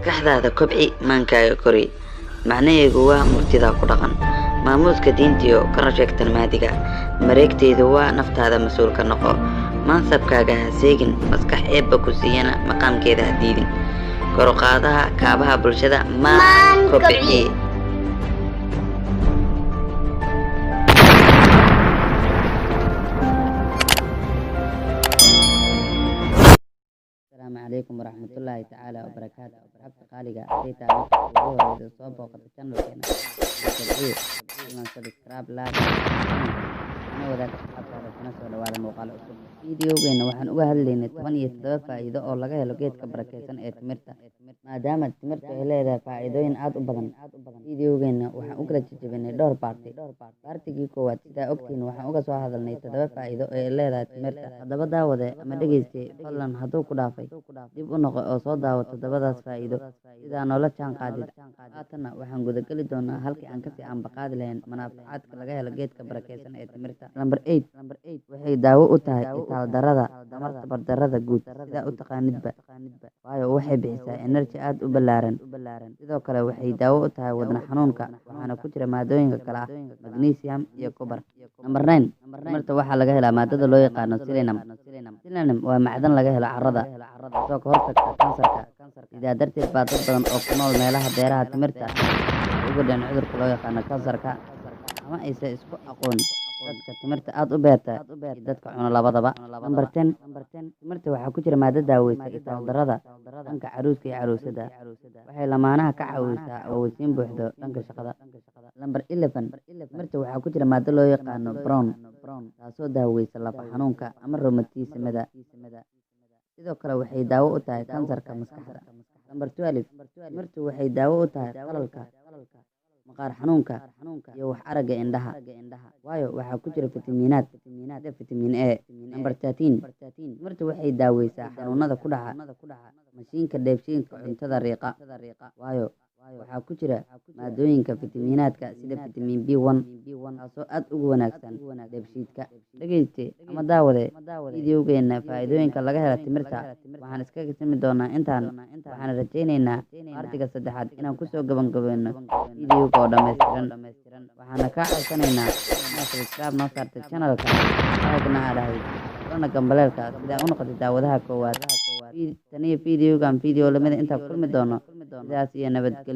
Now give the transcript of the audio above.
maskaxdaada kobci maankaaga kori macnaheedu waa murtida ku dhaqan maamuuska diintiyo kana sheegtan maadiga mareegteedu waa naftaada mas'uul ka noqo mansabkaaga ha seegin maskax eebba ku siiyana maqaamkeeda ha diidin kor u qaadaha kaabaha bulshada maan kobci السلام عليكم ورحمة الله تعالى وبركاته. أصحابتي قالقة أتيتا وهو إذا صوبه وقت الشانل كينا سبسكرايب لايك أنا وذاك أصحابتي هذا سنسوا لوالد موقع الأسود فيديو بينا وحن أهل لنا 17 فائدة أو لغاية لقيت كبركيسان ee timirta maadaama timirta ay leedahay faa'iidooyin aad u badan fiidiyowgeena waxaan u kala jajabinay dhowr baartigii koowaad sidaa ogtiin waxaan uga soo hadalnay 7 faa'iido ee ay leedahay timirta haddaba daawade ama dhageystay fadlan hadduu ku dhaafay dib u noqo oo soo daawo 7daas faa'iido sidaa noola jaan qaadid haatanna waxaan gudageli doonaa halkii aan kasii aanbaqaadi lahayn manaafacaadka laga helo geedka barakeysan ee timirta number 8 waxay daawo u tahay itaal darada ama tabar darada guud sidaa u taqaanidba waayo waxay bixisaa energy aad u ballaaran sidoo kale waxay daawo u tahay wadna xanuunka waxaana ku jira maadooyinka kale ah magnesium iyo copper number 9 timirta waxaa laga helaa maadada loo yaqaano selenium waa macdan laga helo carrada soo ka hortagta kansarka sidaa darteed baa dad badan oo ku nool meelaha beeraha timirta ugu dhan cudurka loo yaqaano kansarka ama aysan isku aqoon dadka timirta aad u beerta iyo dadka cuna labadaba number 10 timirta waxaa ku jira maadada daaweysa itaal darada dhanka caruuska iyo caruusada waxay lamaanaha ka caawisaa awoodsiin buuxdo dhanka shaqada number 11 timirta waxaa ku jira maado loo yaqaano brown taasoo daaweysa lafa xanuunka ama rheumatismada sidoo kale waxay daawo u tahay kansarka maskaxda number 12 timirtu waxay daawo u tahay qalalka maqaar xanuunka iyo wax aragga indhaha waayo waxaa ku jira fitamiinaad sida fitamiin A number 13 timirtu waxay daaweysaa xanuunada ku dhaca mashiinka dheefshiidka cuntada riiqa waayo waxaa ku jira maadooyinka fitamiinaadka sida fitamiin B1 taasoo aad ugu wanaagsan dheefshiidka dhageyste ama daawade fiidiyowgeena faa'iidooyinka laga helo timirta waxaan iskaga simi doonaa intaan waxaan rajaynaynaa artiga saddexaad inaan kusoo gabagabayno fiidiyowga oo dhammaystiran waxaana kaa codsanaynaa inaad subscribe noo saartay channelka like-na aad ahayd furana gambaleelka sidaa u noqotay daawadaha koowaad taniyo fiidiyowgan fiidiyow lamida intaan kulmi doono sidaas iyo nabadgelyo